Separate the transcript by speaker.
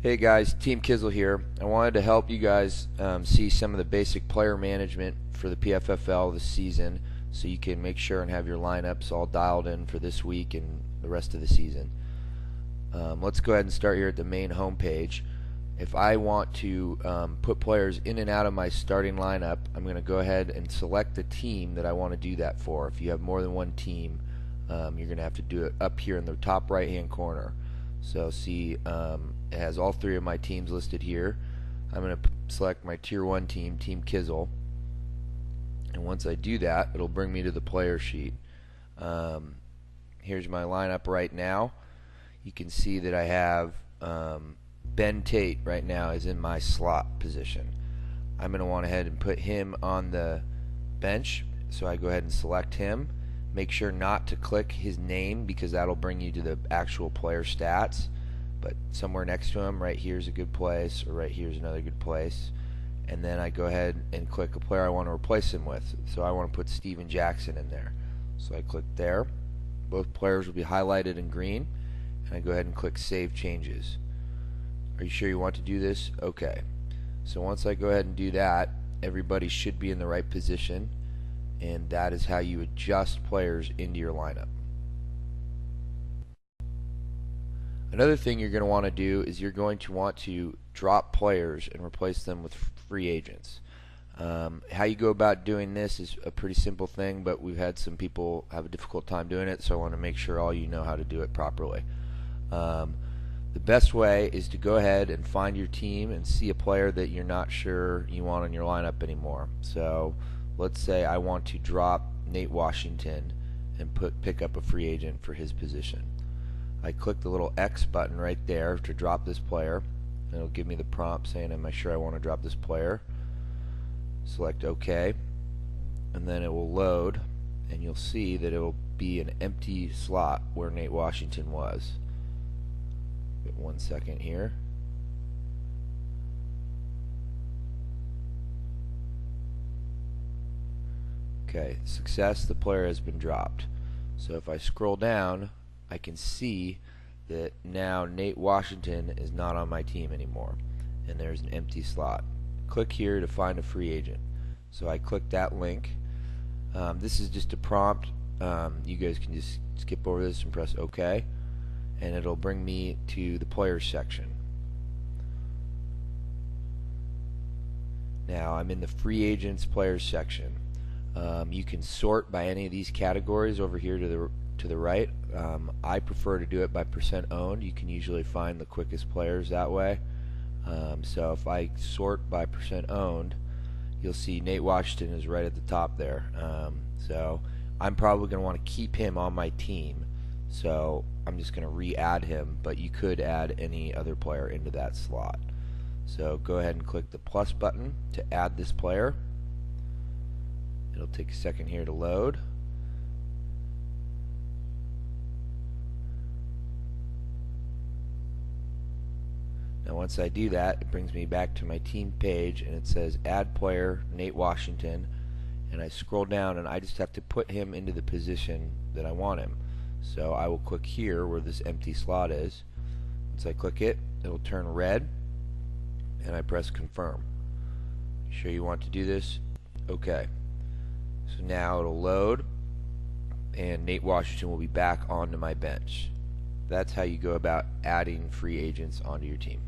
Speaker 1: Hey guys, Team Kizzle here. I wanted to help you guys see some of the basic player management for the PFFL this season so you can make sure and have your lineups all dialed in for this week and the rest of the season. Let's go ahead and start here at the main home page. If I want to put players in and out of my starting lineup, I'm going to go ahead and select the team that I want to do that for. If you have more than one team, you're going to have to do it up here in the top right hand corner. So see, it has all three of my teams listed here. I'm going to select my tier 1 team, Team Kizzle, and once I do that, it'll bring me to the player sheet. Here's my lineup right now. You can see that I have Ben Tate right now is in my slot position. I'm going to want to head and put him on the bench, so I go ahead and select him. Make sure not to click his name because that'll bring you to the actual player stats, but somewhere next to him, right here is a good place, or right here is another good place, and then I go ahead and click a player I want to replace him with. So I want to put Steven Jackson in there, so I click there. Both players will be highlighted in green, and I go ahead and click Save Changes. Are you sure you want to do this? Okay. So once I go ahead and do that, everybody should be in the right position, and that is how you adjust players into your lineup. Another thing you're going to want to do is you're going to want to drop players and replace them with free agents. How you go about doing this is a pretty simple thing, but we've had some people have a difficult time doing it, so I want to make sure all you know how to do it properly. The best way is to go ahead and find your team and see a player that you're not sure you want in your lineup anymore. So let's say I want to drop Nate Washington and pick up a free agent for his position. I click the little X button right there to drop this player, and it'll give me the prompt saying, am I sure I want to drop this player? Select OK, and then it will load, and you'll see that it will be an empty slot where Nate Washington was. Wait 1 second here. Okay, success, the player has been dropped. So if I scroll down, I can see that now Nate Washington is not on my team anymore, and there's an empty slot. Click here to find a free agent. So I click that link. This is just a prompt. You guys can just skip over this and press OK, and it'll bring me to the players section. Now I'm in the free agents players section. You can sort by any of these categories over here to the right. I prefer to do it by percent owned. You can usually find the quickest players that way. So if I sort by percent owned, you'll see Nate Washington is right at the top there. So I'm probably going to want to keep him on my team, so I'm just going to re-add him, but you could add any other player into that slot. So go ahead and click the plus button to add this player. It'll take a second here to load. Now once I do that, it brings me back to my team page, and it says add player Nate Washington, and I scroll down and I just have to put him into the position that I want him. So I will click here where this empty slot is. Once I click it, it'll turn red, and I press confirm. Sure you want to do this? Okay. So now it'll load, and Nate Washington will be back onto my bench. That's how you go about adding free agents onto your team.